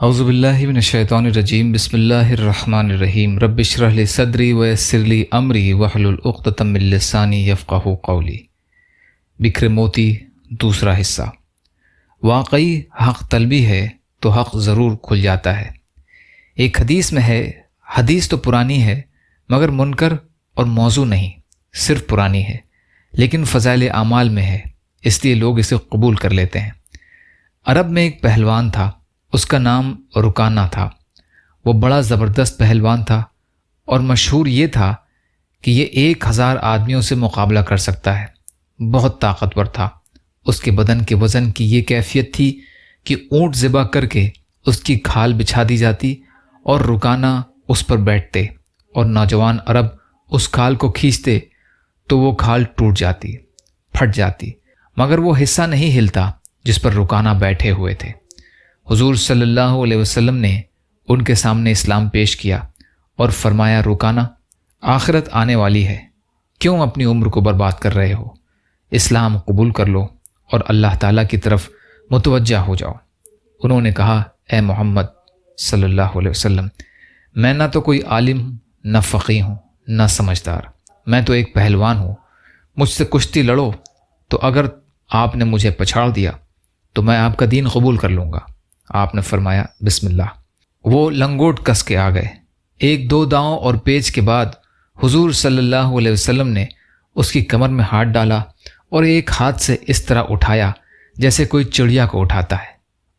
اعوذ باللہ من الشیطان الرجیم بسم اللہ الرحمن الرحیم رب اشرح لی صدری ویسر لی امری واحلل عقدۃ من لسانی یفقہوا قولی۔ بکھر موتی دوسرا حصہ۔ واقعی حق طلبی ہے تو حق ضرور کھل جاتا ہے۔ ایک حدیث میں ہے، حدیث تو پرانی ہے مگر منکر اور موضوع نہیں، صرف پرانی ہے لیکن فضائل اعمال میں ہے، اس لیے لوگ اسے قبول کر لیتے ہیں۔ عرب میں ایک پہلوان تھا، اس کا نام رکانہ تھا۔ وہ بڑا زبردست پہلوان تھا اور مشہور یہ تھا کہ یہ 1000 آدمیوں سے مقابلہ کر سکتا ہے۔ بہت طاقتور تھا۔ اس کے بدن کے وزن کی یہ کیفیت تھی کہ اونٹ ذبح کر کے اس کی کھال بچھا دی جاتی اور رکانہ اس پر بیٹھتے اور نوجوان عرب اس کھال کو کھینچتے تو وہ کھال ٹوٹ جاتی، پھٹ جاتی، مگر وہ حصہ نہیں ہلتا جس پر رکانہ بیٹھے ہوئے تھے۔ حضور صلی اللہ علیہ وسلم نے ان کے سامنے اسلام پیش کیا اور فرمایا، رکانہ، آخرت آنے والی ہے، کیوں اپنی عمر کو برباد کر رہے ہو؟ اسلام قبول کر لو اور اللہ تعالیٰ کی طرف متوجہ ہو جاؤ۔ انہوں نے کہا، اے محمد صلی اللہ علیہ وسلم، میں نہ تو کوئی عالم، نہ فقیہ ہوں، نہ سمجھدار، میں تو ایک پہلوان ہوں، مجھ سے کشتی لڑو تو اگر آپ نے مجھے پچھاڑ دیا تو میں آپ کا دین قبول کر لوں گا۔ آپ نے فرمایا، بسم اللہ۔ وہ لنگوٹ کس کے آ گئے۔ 1-2 داؤں اور پیچ کے بعد حضور صلی اللہ علیہ وسلم نے اس کی کمر میں ہاتھ ڈالا اور ایک ہاتھ سے اس طرح اٹھایا جیسے کوئی چڑیا کو اٹھاتا ہے،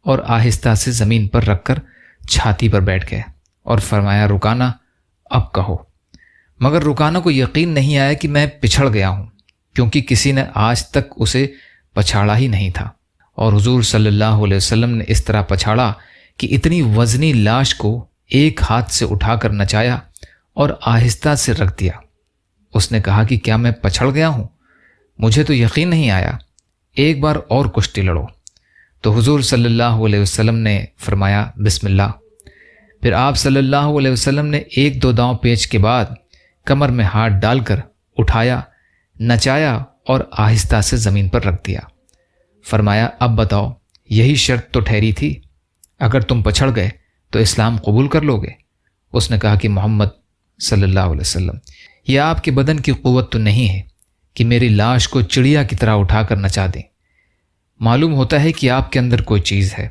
اور آہستہ سے زمین پر رکھ کر چھاتی پر بیٹھ گئے اور فرمایا، رکانہ، اب کہو۔ مگر رکانہ کو یقین نہیں آیا کہ میں پچھڑ گیا ہوں، کیونکہ کسی نے آج تک اسے پچھاڑا ہی نہیں تھا، اور حضور صلی اللہ علیہ وسلم نے اس طرح پچھاڑا کہ اتنی وزنی لاش کو ایک ہاتھ سے اٹھا کر نچایا اور آہستہ سے رکھ دیا۔ اس نے کہا کہ کیا میں پچھڑ گیا ہوں؟ مجھے تو یقین نہیں آیا، ایک بار اور کشتی لڑو۔ تو حضور صلی اللہ علیہ وسلم نے فرمایا، بسم اللہ۔ پھر آپ صلی اللہ علیہ وسلم نے 1-2 داؤں پیچ کے بعد کمر میں ہاتھ ڈال کر اٹھایا، نچایا اور آہستہ سے زمین پر رکھ دیا۔ فرمایا، اب بتاؤ، یہی شرط تو ٹھہری تھی، اگر تم پچھڑ گئے تو اسلام قبول کر لو گے؟ اس نے کہا کہ محمد صلی اللہ علیہ وسلم، یہ آپ کے بدن کی قوت تو نہیں ہے کہ میری لاش کو چڑیا کی طرح اٹھا کر نچا دیں۔ معلوم ہوتا ہے کہ آپ کے اندر کوئی چیز ہے۔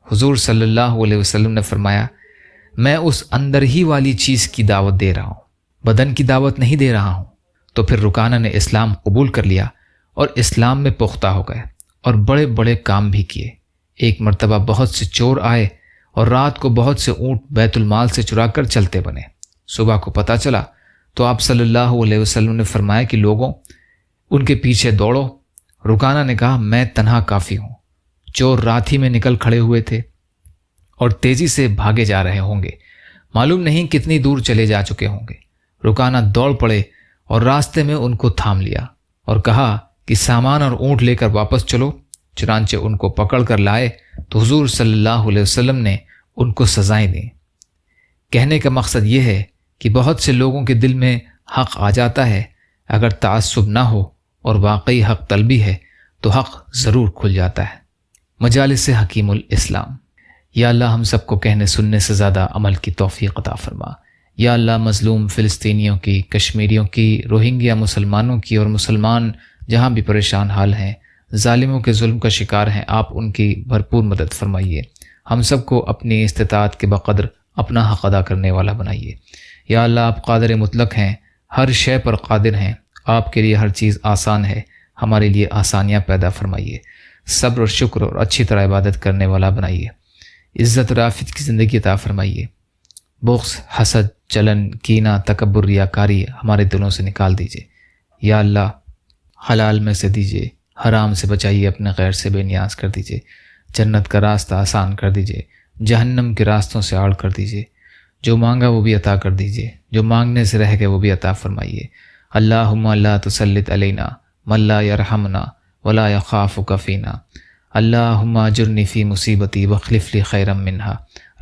حضور صلی اللہ علیہ وسلم نے فرمایا، میں اس اندر ہی والی چیز کی دعوت دے رہا ہوں، بدن کی دعوت نہیں دے رہا ہوں۔ تو پھر رکانہ نے اسلام قبول کر لیا اور اسلام میں پختہ ہو گئے اور بڑے بڑے کام بھی کیے۔ ایک مرتبہ بہت سے چور آئے اور رات کو بہت سے اونٹ بیت المال سے چرا کر چلتے بنے۔ صبح کو پتہ چلا تو آپ صلی اللہ علیہ وسلم نے فرمایا کہ لوگوں، ان کے پیچھے دوڑو۔ رکانہ نے کہا، میں تنہا کافی ہوں۔ چور رات ہی میں نکل کھڑے ہوئے تھے اور تیزی سے بھاگے جا رہے ہوں گے، معلوم نہیں کتنی دور چلے جا چکے ہوں گے۔ رکانہ دوڑ پڑے اور راستے میں ان کو تھام لیا اور کہا کہ سامان اور اونٹ لے کر واپس چلو۔ چنانچہ ان کو پکڑ کر لائے تو حضور صلی اللہ علیہ وسلم نے ان کو سزائیں دیں۔ کہنے کا مقصد یہ ہے کہ بہت سے لوگوں کے دل میں حق آ جاتا ہے، اگر تعصب نہ ہو اور واقعی حق طلبی ہے تو حق ضرور کھل جاتا ہے۔ مجالس حکیم الاسلام۔ یا اللہ، ہم سب کو کہنے سننے سے زیادہ عمل کی توفیق عطا فرما۔ یا اللہ، مظلوم فلسطینیوں کی، کشمیریوں کی، روہنگیا مسلمانوں کی اور مسلمان جہاں بھی پریشان حال ہیں، ظالموں کے ظلم کا شکار ہیں، آپ ان کی بھرپور مدد فرمائیے۔ ہم سب کو اپنی استطاعت کے بقدر اپنا حق ادا کرنے والا بنائیے۔ یا اللہ، آپ قادر مطلق ہیں، ہر شے پر قادر ہیں، آپ کے لیے ہر چیز آسان ہے، ہمارے لیے آسانیاں پیدا فرمائیے۔ صبر اور شکر اور اچھی طرح عبادت کرنے والا بنائیے۔ عزت اور عافیت کی زندگی عطا فرمائیے۔ بغض، حسد، جلن، کینہ، تکبر، ریاکاری ہمارے دلوں سے نکال دیجیے۔ یا اللہ، حلال میں سے دیجیے، حرام سے بچائیے، اپنے غیر سے بے نیاز کر دیجیے، جنت کا راستہ آسان کر دیجیے، جہنم کے راستوں سے آڑ کر دیجیے۔ جو مانگا وہ بھی عطا کر دیجیے، جو مانگنے سے رہ گئے وہ بھی عطا فرمائیے۔ اللہم لا تسلط علینا من لا یرحمنا ولا یخافک فینا۔ اللہم اجرنی فی مصیبتی واخلف لی خیرا منہا۔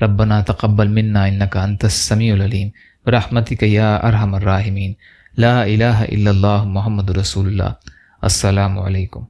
ربنا تقبل منا انک انت السمیع العلیم برحمتک یا ارحم الراحمین۔ لا الہ الا اللہ محمد رسول اللہ۔ السلام علیکم۔